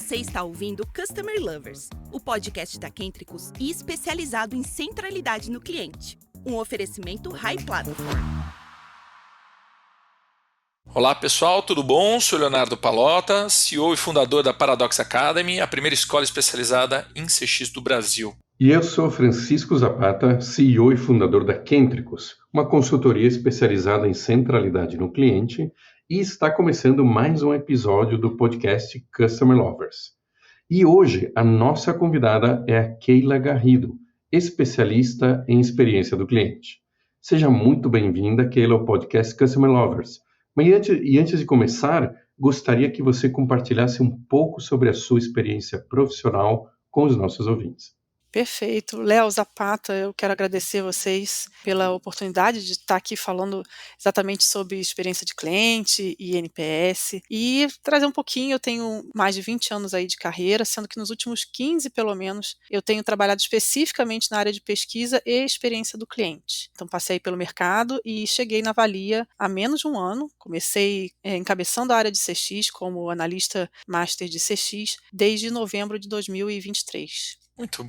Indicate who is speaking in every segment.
Speaker 1: Você está ouvindo Customer Lovers, o podcast da Kentricus e especializado em centralidade no cliente. Um oferecimento High Platform.
Speaker 2: Olá pessoal, tudo bom? Sou Leonardo Palota, CEO e fundador da Paradox Academy, a primeira escola especializada em CX do Brasil.
Speaker 3: E eu sou Francisco Zapata, CEO e fundador da Kentricus, uma consultoria especializada em centralidade no cliente, e está começando mais um episódio do podcast Customer Lovers. E hoje a nossa convidada é a Keila Garrido, especialista em experiência do cliente. Seja muito bem-vinda, Keila, ao podcast Customer Lovers. Mas antes de começar, gostaria que você compartilhasse um pouco sobre a sua experiência profissional com os nossos ouvintes.
Speaker 4: Perfeito. Léo, Zapata, eu quero agradecer vocês pela oportunidade de estar aqui falando exatamente sobre experiência de cliente e NPS e trazer um pouquinho. Eu tenho mais de 20 anos aí de carreira, sendo que nos últimos 15, pelo menos, eu tenho trabalhado especificamente na área de pesquisa e experiência do cliente. Então, passei pelo mercado e cheguei na Valia há menos de um ano. Comecei encabeçando a área de CX como analista master de CX desde novembro de 2023.
Speaker 2: Muito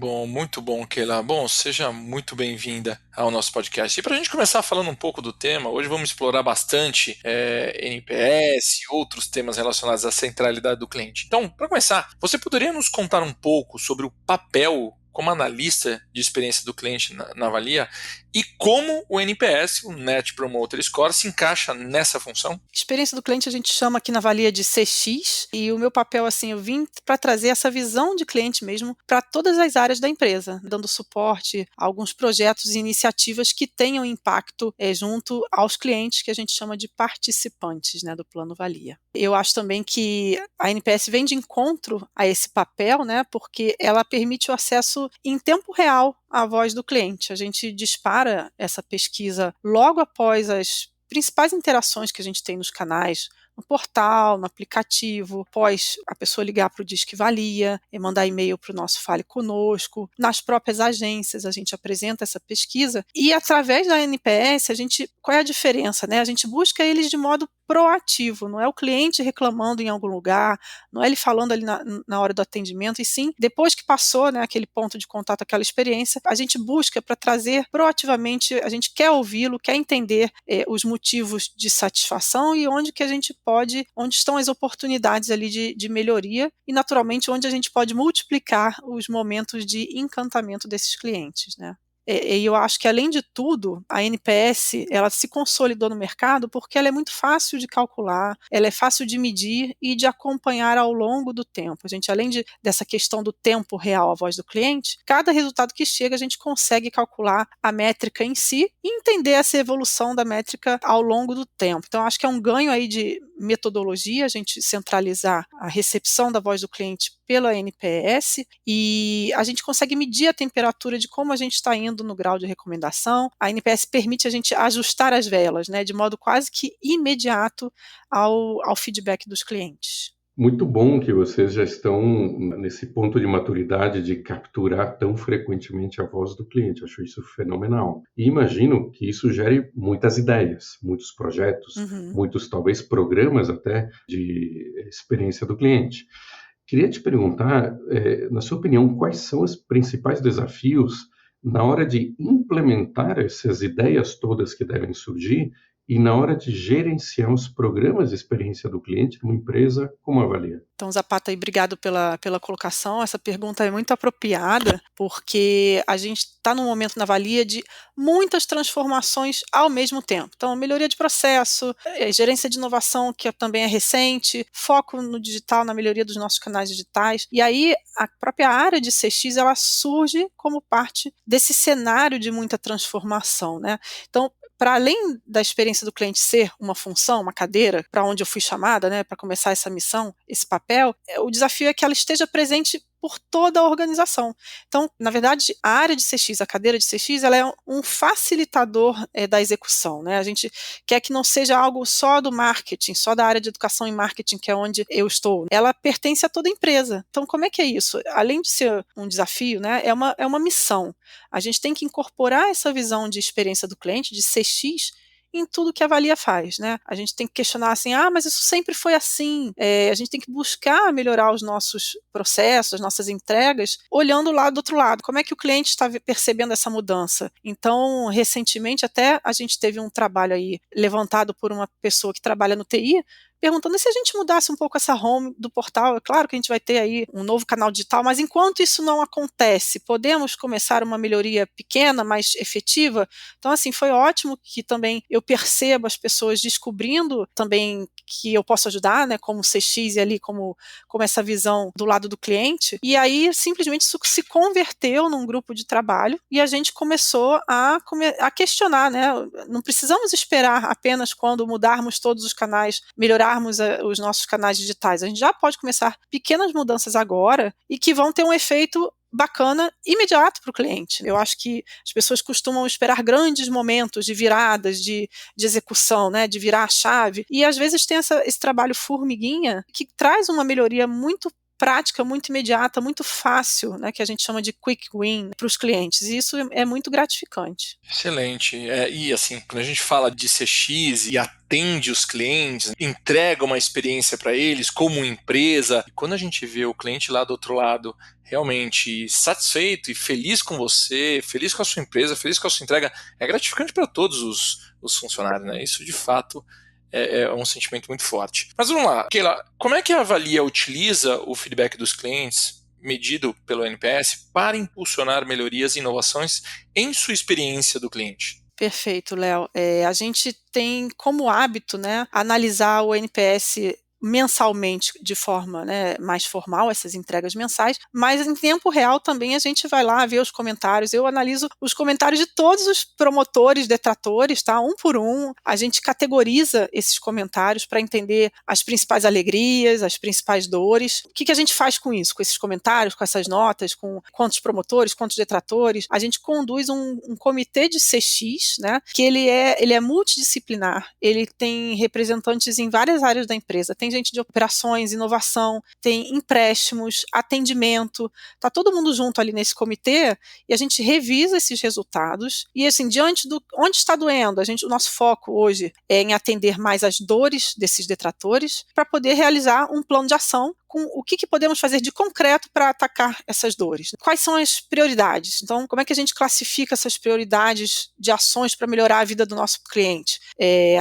Speaker 2: bom, Keila. Bom, seja muito bem-vinda ao nosso podcast. E para a gente começar falando um pouco do tema, hoje vamos explorar bastante NPS e outros temas relacionados à centralidade do cliente. Então, para começar, você poderia nos contar um pouco sobre o papel como analista de experiência do cliente na Valia e como o NPS, o Net Promoter Score, se encaixa nessa função?
Speaker 4: Experiência do cliente a gente chama aqui na Valia de CX, e o meu papel, assim, eu vim para trazer essa visão de cliente mesmo para todas as áreas da empresa, dando suporte a alguns projetos e iniciativas que tenham impacto junto aos clientes, que a gente chama de participantes, né, do Plano Valia. Eu acho também que a NPS vem de encontro a esse papel, né, porque ela permite o acesso em tempo real à voz do cliente. A gente dispara essa pesquisa logo após as principais interações que a gente tem nos canais, no portal, no aplicativo, após a pessoa ligar para o Disque Valia, e mandar e-mail para o nosso Fale Conosco, nas próprias agências a gente apresenta essa pesquisa e através da NPS qual é a diferença, né? A gente busca eles de modo proativo, não é o cliente reclamando em algum lugar, não é ele falando ali na hora do atendimento, e sim, depois que passou, né, aquele ponto de contato, aquela experiência, a gente busca para trazer proativamente, a gente quer ouvi-lo, quer entender os motivos de satisfação e onde que a gente onde estão as oportunidades ali de melhoria e, naturalmente, onde a gente pode multiplicar os momentos de encantamento desses clientes, né? E eu acho que, além de tudo, a NPS ela se consolidou no mercado porque ela é muito fácil de calcular, ela é fácil de medir e de acompanhar ao longo do tempo. A gente, além dessa questão do tempo real à voz do cliente, cada resultado que chega a gente consegue calcular a métrica em si e entender essa evolução da métrica ao longo do tempo. Então, acho que é um ganho aí de metodologia, a gente centralizar a recepção da voz do cliente pela NPS e a gente consegue medir a temperatura de como a gente está indo no grau de recomendação. A NPS permite a gente ajustar as velas, né, de modo quase que imediato ao feedback dos clientes.
Speaker 3: Muito bom que vocês já estão nesse ponto de maturidade de capturar tão frequentemente a voz do cliente. Acho isso fenomenal. E imagino que isso gere muitas ideias, muitos projetos, muitos talvez programas até de experiência do cliente. Queria te perguntar, na sua opinião, quais são os principais desafios na hora de implementar essas ideias todas que devem surgir e na hora de gerenciar os programas de experiência do cliente numa empresa como a Valia?
Speaker 4: Então, Zapata, obrigado pela colocação. Essa pergunta é muito apropriada, porque a gente está num momento na Valia de muitas transformações ao mesmo tempo. Então, melhoria de processo, gerência de inovação, que também é recente, foco no digital, na melhoria dos nossos canais digitais. E aí, a própria área de CX, ela surge como parte desse cenário de muita transformação, né? Então, para além da experiência do cliente ser uma função, uma cadeira, para onde eu fui chamada, né, para começar essa missão, esse papel, o desafio é que ela esteja presente por toda a organização. Então, na verdade, a área de CX, a cadeira de CX, ela é um facilitador da execução, né? A gente quer que não seja algo só do marketing, só da área de educação e marketing, que é onde eu estou. Ela pertence a toda a empresa. Então, como é que é isso? Além de ser um desafio, né, é uma missão. A gente tem que incorporar essa visão de experiência do cliente, de CX, em tudo que a Valia faz, né? A gente tem que questionar assim, mas isso sempre foi assim. A gente tem que buscar melhorar os nossos processos, as nossas entregas, olhando lá do outro lado. Como é que o cliente está percebendo essa mudança? Então, recentemente, até a gente teve um trabalho aí levantado por uma pessoa que trabalha no TI, perguntando se a gente mudasse um pouco essa home do portal. É claro que a gente vai ter aí um novo canal digital, mas enquanto isso não acontece, podemos começar uma melhoria pequena, mais efetiva? Então, assim, foi ótimo que também eu percebo as pessoas descobrindo também que eu posso ajudar, né, como CX e ali como essa visão do lado do cliente, e aí simplesmente isso se converteu num grupo de trabalho e a gente começou a questionar, né, não precisamos esperar apenas quando mudarmos todos os canais, melhorarmos os nossos canais digitais, a gente já pode começar pequenas mudanças agora e que vão ter um efeito bacana, imediato para o cliente. Eu acho que as pessoas costumam esperar grandes momentos de viradas, de execução, né, de virar a chave, e às vezes tem esse trabalho formiguinha que traz uma melhoria muito prática, muito imediata, muito fácil, né, que a gente chama de quick win para os clientes, e isso é muito gratificante.
Speaker 2: Excelente. E assim, quando a gente fala de CX e atende os clientes, entrega uma experiência para eles como empresa, e quando a gente vê o cliente lá do outro lado realmente satisfeito e feliz com você, feliz com a sua empresa, feliz com a sua entrega, é gratificante para todos os funcionários, né? Isso de fato é um sentimento muito forte. Mas vamos lá, Keila, como é que a Valia utiliza o feedback dos clientes, medido pelo NPS, para impulsionar melhorias e inovações em sua experiência do cliente?
Speaker 4: Perfeito, Léo. A gente tem como hábito, né, analisar o NPS mensalmente de forma, né, mais formal, essas entregas mensais, mas em tempo real também a gente vai lá ver os comentários. Eu analiso os comentários de todos os promotores, detratores, tá? Um por um. A gente categoriza esses comentários para entender as principais alegrias, as principais dores. O que a gente faz com isso, com esses comentários, com essas notas, com quantos promotores, quantos detratores? A gente conduz um comitê de CX, né, que ele é multidisciplinar, ele tem representantes em várias áreas da empresa, tem gente de operações, inovação, tem empréstimos, atendimento, tá todo mundo junto ali nesse comitê e a gente revisa esses resultados e assim, diante do onde está doendo, o nosso foco hoje é em atender mais as dores desses detratores para poder realizar um plano de ação com o que podemos fazer de concreto para atacar essas dores. Quais são as prioridades? Então, como é que a gente classifica essas prioridades de ações para melhorar a vida do nosso cliente?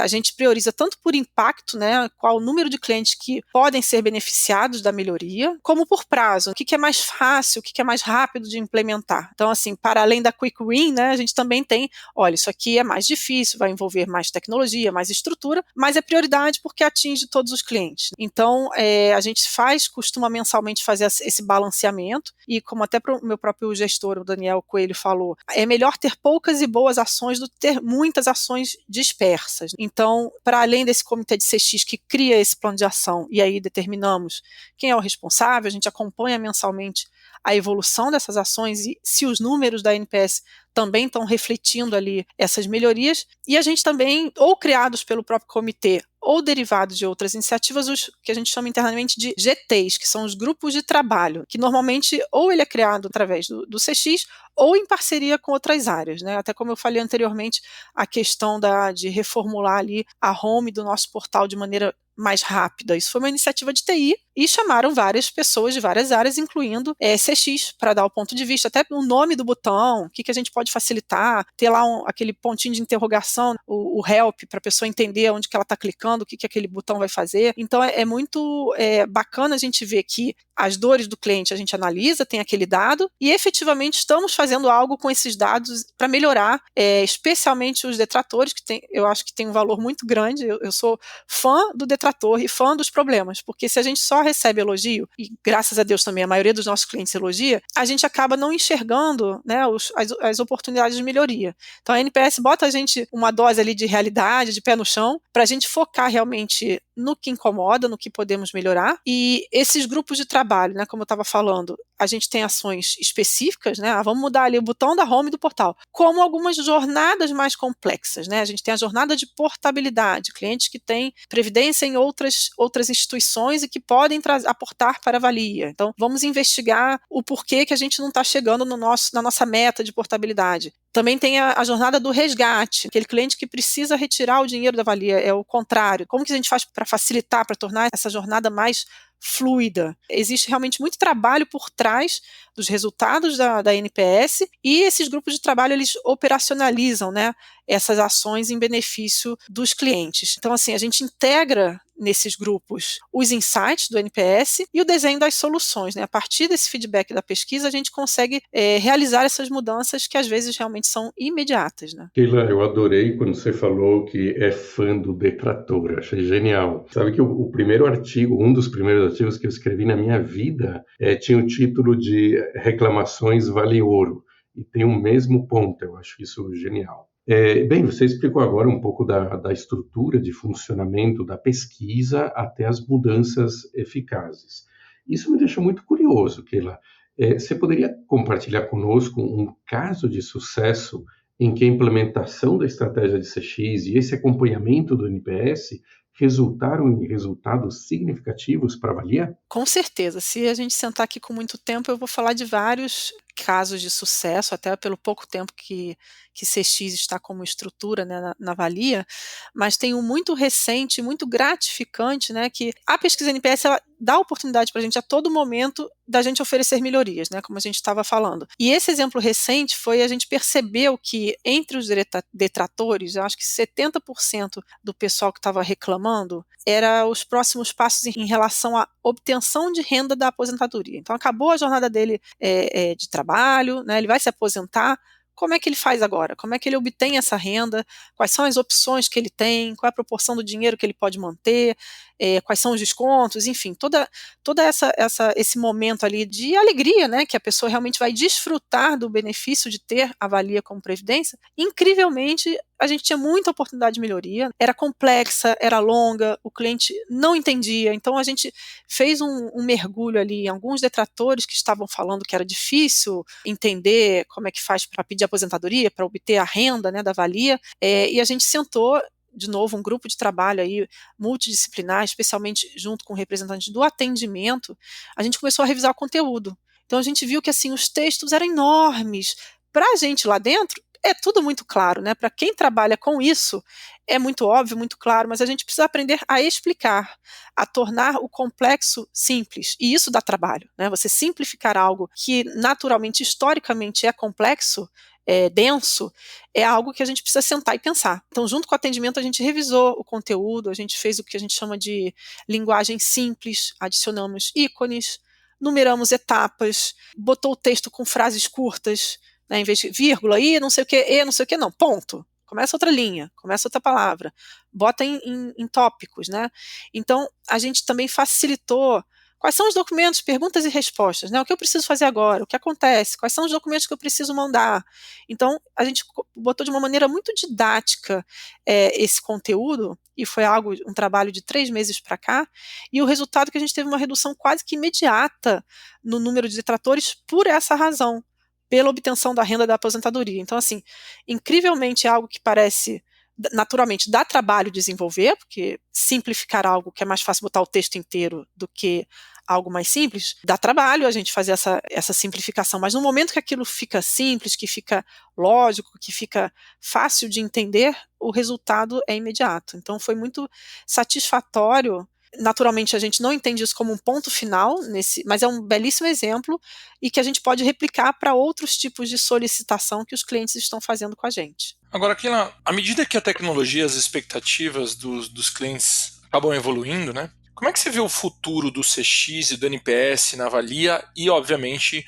Speaker 4: A gente prioriza tanto por impacto, né, qual o número de clientes que podem ser beneficiados da melhoria, como por prazo, o que é mais fácil, o que é mais rápido de implementar. Então, assim, para além da quick win, né, a gente também tem, olha, isso aqui é mais difícil, vai envolver mais tecnologia, mais estrutura, mas é prioridade porque atinge todos os clientes. Então, a gente costuma mensalmente fazer esse balanceamento e como até o meu próprio gestor, o Daniel Coelho, falou, é melhor ter poucas e boas ações do que ter muitas ações dispersas. Então, para além desse comitê de CX que cria esse plano de ação e aí determinamos quem é o responsável, a gente acompanha mensalmente a evolução dessas ações e se os números da NPS também estão refletindo ali essas melhorias, e a gente também, ou criados pelo próprio comitê, ou derivados de outras iniciativas, os que a gente chama internamente de GTs, que são os grupos de trabalho, que normalmente ou ele é criado através do CX ou em parceria com outras áreas, né? Até como eu falei anteriormente, a questão de reformular ali a home do nosso portal de maneira mais rápida. Isso foi uma iniciativa de TI e chamaram várias pessoas de várias áreas, incluindo CX, para dar o ponto de vista, até o nome do botão, o que a gente pode facilitar, ter lá aquele pontinho de interrogação, o help, para a pessoa entender onde que ela está clicando, o que aquele botão vai fazer. Então é muito bacana a gente ver que as dores do cliente a gente analisa, tem aquele dado, e efetivamente estamos fazendo algo com esses dados para melhorar, especialmente os detratores, eu acho que tem um valor muito grande. Eu sou fã do detrator e fã dos problemas, porque se a gente só recebe elogio, e graças a Deus também a maioria dos nossos clientes elogia, a gente acaba não enxergando, né, as oportunidades de melhoria. Então a NPS bota a gente uma dose ali de realidade, de pé no chão, para a gente focar realmente no que incomoda, no que podemos melhorar, e esses grupos de trabalho trabalho, né, como eu estava falando, a gente tem ações específicas, né, vamos mudar ali o botão da home do portal, como algumas jornadas mais complexas, né, a gente tem a jornada de portabilidade, clientes que têm previdência em outras instituições e que podem aportar para a valia. Então, vamos investigar o porquê que a gente não está chegando na nossa meta de portabilidade. Também tem a jornada do resgate, aquele cliente que precisa retirar o dinheiro da valia, é o contrário. Como que a gente faz para facilitar, para tornar essa jornada mais fluida? Existe realmente muito trabalho por trás dos resultados da NPS e esses grupos de trabalho, eles operacionalizam, né, essas ações em benefício dos clientes. Então, assim, a gente integra nesses grupos os insights do NPS e o desenho das soluções, né? A partir desse feedback da pesquisa, a gente consegue realizar essas mudanças que às vezes realmente são imediatas, né?
Speaker 3: Keila, eu adorei quando você falou que é fã do detrator, achei genial. Sabe que o primeiro artigo, um dos primeiros artigos que eu escrevi na minha vida, tinha o título de Reclamações Vale Ouro, e tem o mesmo ponto, eu acho isso genial. Bem, você explicou agora um pouco da estrutura de funcionamento da pesquisa até as mudanças eficazes. Isso me deixa muito curioso, Keila. Você poderia compartilhar conosco um caso de sucesso em que a implementação da estratégia de CX e esse acompanhamento do NPS resultaram em resultados significativos para a valia?
Speaker 4: Com certeza. Se a gente sentar aqui com muito tempo, eu vou falar de vários casos de sucesso, até pelo pouco tempo que CX está como estrutura, né, na Valia, mas tem um muito recente, muito gratificante, né, que a pesquisa NPS ela dá a oportunidade para a gente a todo momento da gente oferecer melhorias, né, como a gente estava falando. E esse exemplo recente foi a gente percebeu que entre os detratores, eu acho que 70% do pessoal que estava reclamando era os próximos passos em relação à obtenção de renda da aposentadoria. Então acabou a jornada dele de trabalho, né, ele vai se aposentar. Como é que ele faz agora? Como é que ele obtém essa renda? Quais são as opções que ele tem? Qual é a proporção do dinheiro que ele pode manter? Quais são os descontos? Enfim, toda esse momento ali de alegria, né, que a pessoa realmente vai desfrutar do benefício de ter a valia como previdência. Incrivelmente, a gente tinha muita oportunidade de melhoria. Era complexa, era longa, o cliente não entendia. Então, a gente fez um mergulho ali em alguns detratores que estavam falando que era difícil entender como é que faz para pedir aposentadoria, para obter a renda, né, da valia, e a gente sentou de novo um grupo de trabalho aí multidisciplinar, especialmente junto com representantes do atendimento. A gente começou a revisar o conteúdo. Então a gente viu que assim os textos eram enormes. Para a gente lá dentro é tudo muito claro, né? Para quem trabalha com isso é muito óbvio, muito claro, mas a gente precisa aprender a explicar, a tornar o complexo simples. E isso dá trabalho, né? Você simplificar algo que naturalmente, historicamente é complexo, denso, é algo que a gente precisa sentar e pensar. Então, junto com o atendimento, a gente revisou o conteúdo, a gente fez o que a gente chama de linguagem simples, adicionamos ícones, numeramos etapas, botou o texto com frases curtas, né, em vez de vírgula, não sei o que, não, ponto. Começa outra linha, começa outra palavra, bota em tópicos, né? Então, a gente também facilitou. Quais são os documentos, perguntas e respostas, né? O que eu preciso fazer agora? O que acontece? Quais são os documentos que eu preciso mandar? Então, a gente botou de uma maneira muito didática esse conteúdo, e foi um trabalho de 3 meses para cá, e o resultado é que a gente teve uma redução quase que imediata no número de detratores por essa razão, pela obtenção da renda da aposentadoria. Então, assim, incrivelmente é algo que parece naturalmente dá trabalho desenvolver, porque simplificar algo que é mais fácil botar o texto inteiro do que algo mais simples, dá trabalho a gente fazer essa simplificação, mas no momento que aquilo fica simples, que fica lógico, que fica fácil de entender, o resultado é imediato. Então foi muito satisfatório. Naturalmente a gente não entende isso como um ponto final, mas é um belíssimo exemplo e que a gente pode replicar para outros tipos de solicitação que os clientes estão fazendo com a gente.
Speaker 2: Agora, Keila, à medida que a tecnologia, as expectativas dos clientes acabam evoluindo, né? Como é que você vê o futuro do CX e do NPS na Valia e, obviamente,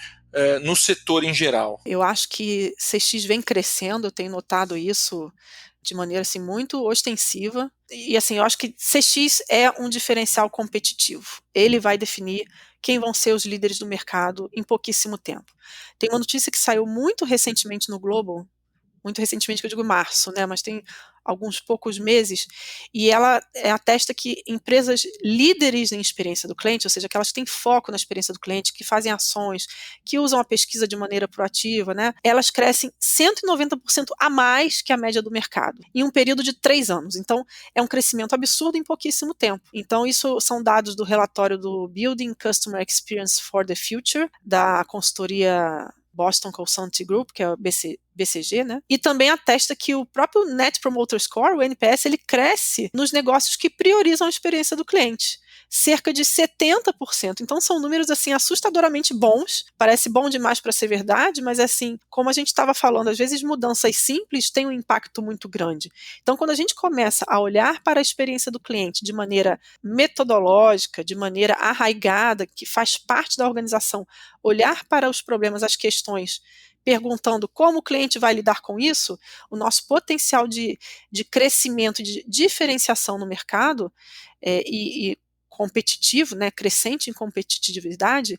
Speaker 2: no setor em geral?
Speaker 4: Eu acho que CX vem crescendo, eu tenho notado isso de maneira assim, muito ostensiva. E assim, eu acho que CX é um diferencial competitivo. Ele vai definir quem vão ser os líderes do mercado em pouquíssimo tempo. Tem uma notícia que saiu muito recentemente no Globo, muito recentemente que eu digo março, né? Mas tem alguns poucos meses, e ela atesta que empresas líderes em experiência do cliente, ou seja, aquelas que têm foco na experiência do cliente, que fazem ações, que usam a pesquisa de maneira proativa, né, elas crescem 190% a mais que a média do mercado, em um período de 3 anos. Então, é um crescimento absurdo em pouquíssimo tempo. Então, isso são dados do relatório do Building Customer Experience for the Future, da consultoria Boston Consulting Group, que é o BCG, né? E também atesta que o próprio Net Promoter Score, o NPS, ele cresce nos negócios que priorizam a experiência do cliente. Cerca de 70%. Então são números assim assustadoramente bons. Parece bom demais para ser verdade, mas assim, como a gente estava falando, às vezes mudanças simples têm um impacto muito grande. Então quando a gente começa a olhar para a experiência do cliente de maneira metodológica, de maneira arraigada, que faz parte da organização, olhar para os problemas, as questões, perguntando como o cliente vai lidar com isso, o nosso potencial de crescimento, de diferenciação no mercado e competitivo, né, crescente em competitividade,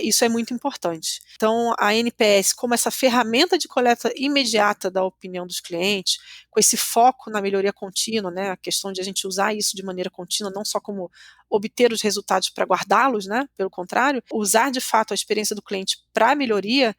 Speaker 4: isso é muito importante. Então, a NPS, como essa ferramenta de coleta imediata da opinião dos clientes, com esse foco na melhoria contínua, né, a questão de a gente usar isso de maneira contínua, não só como obter os resultados para guardá-los, né, pelo contrário, usar de fato a experiência do cliente para melhoria,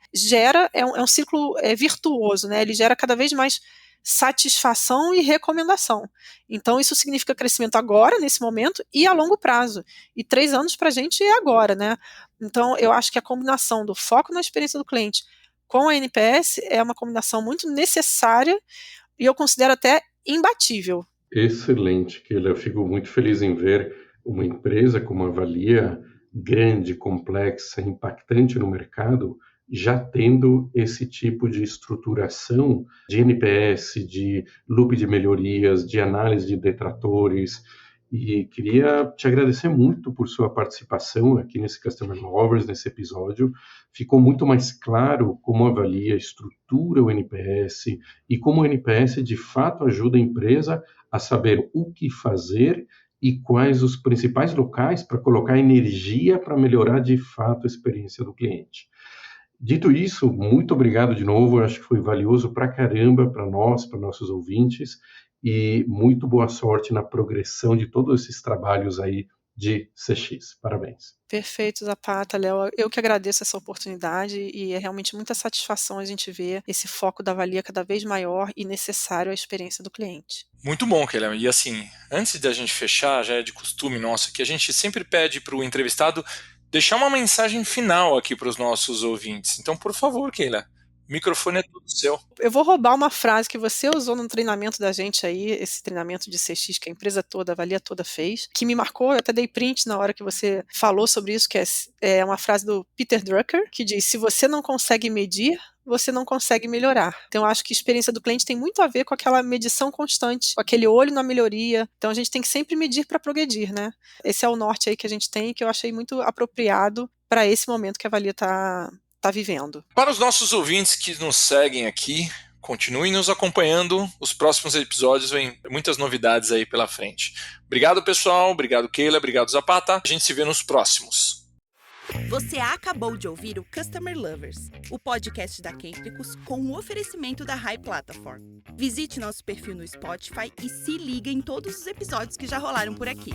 Speaker 4: é um ciclo virtuoso, né, ele gera cada vez mais satisfação e recomendação. Então, isso significa crescimento agora, nesse momento, e a longo prazo. E 3 anos para a gente é agora, né? Então, eu acho que a combinação do foco na experiência do cliente com a NPS é uma combinação muito necessária e eu considero até imbatível.
Speaker 3: Excelente, Keila. Eu fico muito feliz em ver uma empresa como a Valia, grande, complexa, impactante no mercado, já tendo esse tipo de estruturação de NPS, de loop de melhorias, de análise de detratores. E queria te agradecer muito por sua participação aqui nesse Customer Lovers, nesse episódio. Ficou muito mais claro como a Valia estrutura o NPS e como o NPS de fato ajuda a empresa a saber o que fazer e quais os principais locais para colocar energia para melhorar de fato a experiência do cliente. Dito isso, muito obrigado de novo, eu acho que foi valioso pra caramba para nós, para nossos ouvintes, e muito boa sorte na progressão de todos esses trabalhos aí de CX. Parabéns.
Speaker 4: Perfeito, Zapata, Léo. Eu que agradeço essa oportunidade e é realmente muita satisfação a gente ver esse foco da Valia cada vez maior e necessário à experiência do cliente.
Speaker 2: Muito bom, Keila. E assim, antes da gente fechar, já é de costume nosso que a gente sempre pede para o entrevistado deixar uma mensagem final aqui para os nossos ouvintes. Então, por favor, Keila, o microfone é todo seu.
Speaker 4: Eu vou roubar uma frase que você usou no treinamento da gente aí, esse treinamento de CX que a empresa toda, a Valia toda fez, que me marcou, eu até dei print na hora que você falou sobre isso, que é uma frase do Peter Drucker, que diz: se você não consegue medir, você não consegue melhorar. Então, eu acho que a experiência do cliente tem muito a ver com aquela medição constante, com aquele olho na melhoria. Então, a gente tem que sempre medir para progredir, né? Esse é o norte aí que a gente tem, que eu achei muito apropriado para esse momento que a Valia está vivendo.
Speaker 2: Para os nossos ouvintes que nos seguem aqui, continuem nos acompanhando. Os próximos episódios vêm muitas novidades aí pela frente. Obrigado, pessoal. Obrigado, Keila. Obrigado, Zapata. A gente se vê nos próximos.
Speaker 1: Você acabou de ouvir o Customer Lovers, o podcast da Kentricus com o oferecimento da High Platform. Visite nosso perfil no Spotify e se liga em todos os episódios que já rolaram por aqui.